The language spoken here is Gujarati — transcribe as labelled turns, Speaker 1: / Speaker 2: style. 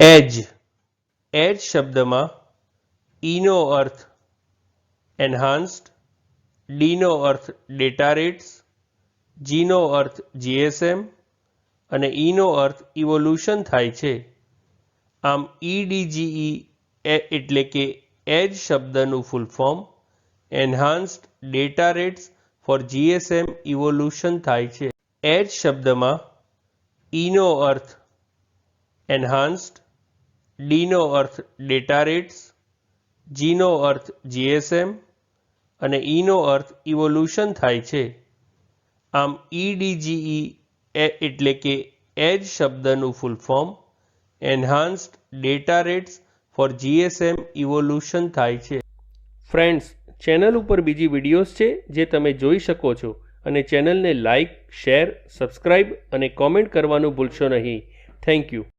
Speaker 1: એજ એજ શબ્દમાં ઈનો અર્થ એન્હાન્સ્ડ, ડીનો અર્થ ડેટા રેટ્સ, જીનો અર્થ જીએસએમ અને ઈનો અર્થ ઇવોલ્યુશન થાય છે. આમ EDGE એટલે કે એજ શબ્દનું full form enhanced data rates for GSM evolution થાય છે. એજ શબ્દમાં ઈનો અર્થ એન્હાન્સ્ડ, ડીનો અર્થ ડેટા રેટ્સ, જીનો અર્થ જીએસએમ અને ઈનો અર્થ ઇવોલ્યુશન થાય છે. આમ EDGE એટલે કે એજ શબ્દનું full form enhanced data rates for GSM evolution થાય છે. ફ્રેન્ડ્સ, ચેનલ ઉપર બીજી વિડીયોઝ છે જે તમે જોઈ શકો છો અને ચેનલને લાઇક, શેર, સબસ્ક્રાઇબ અને કોમેન્ટ કરવાનું ભૂલશો નહીં. Thank you.